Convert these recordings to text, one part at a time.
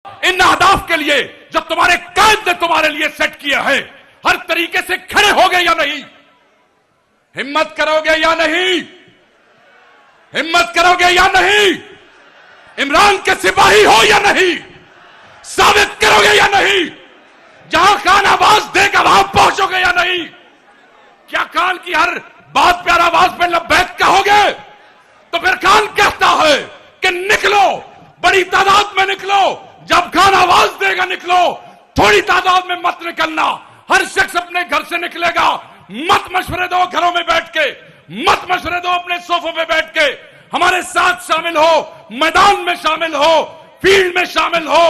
इन अहदाफ के लिए जो तुम्हारे कायद ने तुम्हारे लिए सेट किया है, हर तरीके से खड़े होगे या नहीं? हिम्मत करोगे या नहीं? हिम्मत करोगे या नहीं? इमरान के सिपाही हो या नहीं? साबित करोगे या नहीं? जहां खान आवाज देगा वहां पहुंचोगे या नहीं? क्या खान की हर बात प्यार आवाज पे लब्बैक कहोगे? तो फिर खान कहता है कि निकलो, बड़ी तादाद में निकलो। जब खान आवाज देगा निकलो, थोड़ी तादाद में मत निकलना। हर शख्स अपने घर से निकलेगा। मत मशवरे दो घरों में बैठ के, मत मशवरे दो अपने सोफों पे बैठ के। हमारे साथ शामिल हो, मैदान में शामिल हो, फील्ड में शामिल हो।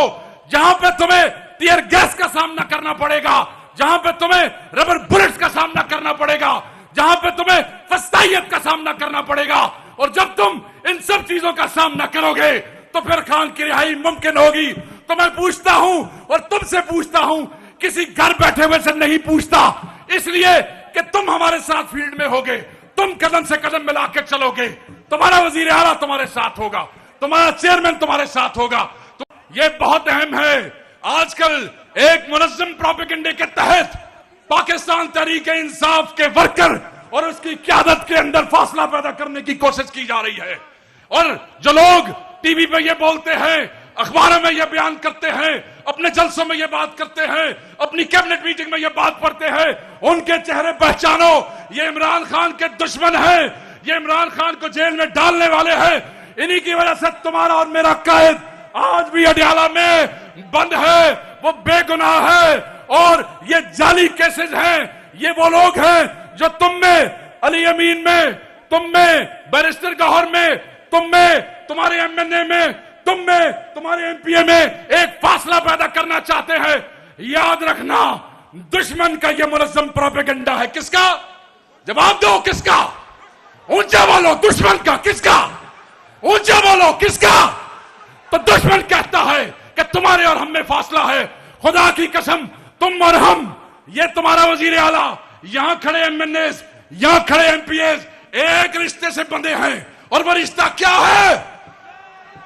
जहां पे तुम्हें टीयर गैस का सामना करना पड़ेगा, जहां पे तुम्हें रबर बुलेट्स का सामना करना पड़ेगा, जहां पे तुम्हें फस्तायत का सामना करना पड़ेगा। और जब तुम इन सब चीजों का सामना करोगे तो फिर खान की रिहाई मुमकिन होगी। तो मैं पूछता हूं और तुमसे पूछता हूं, किसी घर बैठे हुए से नहीं पूछता, इसलिए कि तुम हमारे साथ फील्ड में होगे, तुम कदम से कदम मिला के चलोगे, तुम्हारा वजीर आला तुम्हारे साथ होगा, तुम्हारा चेयरमैन तुम्हारे साथ होगा। तो ये बहुत अहम है। आजकल एक मुनज़्ज़म प्रोपेगेंडे के तहत पाकिस्तान तहरीक-ए-इंसाफ के वर्कर और उसकी क़यादत के अंदर फासला पैदा करने की कोशिश की जा रही है। और जो लोग टीवी पे ये बोलते हैं, अखबारों में ये बयान करते हैं, अपने जलसों में ये बात करते हैं, अपनी कैबिनेट मीटिंग में ये बात पढ़ते हैं, उनके चेहरे पहचानो। ये इमरान खान के दुश्मन हैं, ये इमरान खान को जेल में डालने वाले हैं। इन्हीं की वजह से तुम्हारा और मेरा कायद आज भी अडयाला में बंद है, वो बेगुनाह है। और ये जाली केसेस हैं, ये वो लोग हैं जो तुम में, अली अमीन में, तुम में, बैरिस्टर गौहर में, तुम में, तुम्हारे एमएनए में, तुम में, तुम्हारे एमपीए में एक फासला पैदा करना चाहते हैं। याद रखना, दुश्मन का यह मुनज़्ज़म प्रोपेगेंडा है। किसका? जवाब दो, किसका? ऊंचा बोलो, दुश्मन का। किसका? ऊंचा बोलो, किसका? तो दुश्मन कहता है कि तुम्हारे और हम में फासला है। खुदा की कसम, तुम और हम, ये तुम्हारा वजीर आला, यहां खड़े एमएनए, यहां खड़े एमपीएस एक रिश्ते से बंधे हैं। और वो रिश्ता क्या है?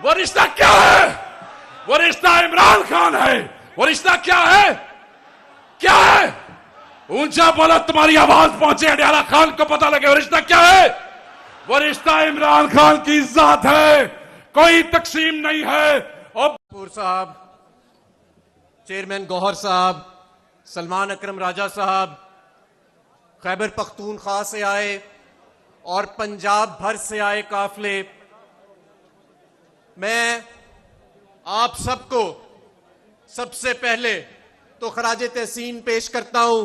वो रिश्ता क्या है? वो रिश्ता इमरान खान है। वो रिश्ता क्या है? क्या है? ऊंचा बोला, तुम्हारी आवाज पहुंचे, अडयाला खान को पता लगे। वो रिश्ता क्या है? वो रिश्ता इमरान खान की इज्जत है, कोई तकसीम नहीं है। और साहब, चेयरमैन गौहर साहब, सलमान अकरम राजा साहब, खैबर पख्तूनख्वा से आए और पंजाब भर से आए काफले, मैं आप सबको सबसे पहले तो खराज तहसीन पेश करता हूं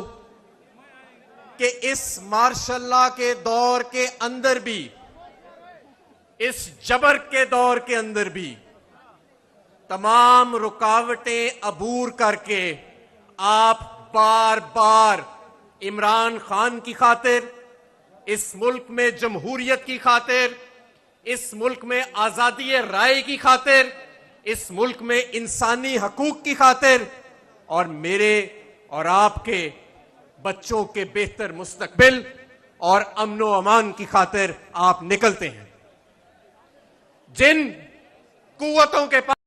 कि इस मार्शल्लाह के दौर के अंदर भी, इस जबर के दौर के अंदर भी तमाम रुकावटें अबूर करके आप बार बार इमरान खान की खातिर, इस मुल्क में जमहूरियत की खातिर, इस मुल्क में आजादी राय की खातिर, इस मुल्क में इंसानी हकूक की खातिर और मेरे और आपके बच्चों के बेहतर मुस्तकबिल और अमनो अमान की खातिर आप निकलते हैं। जिन कुव्वतों के पास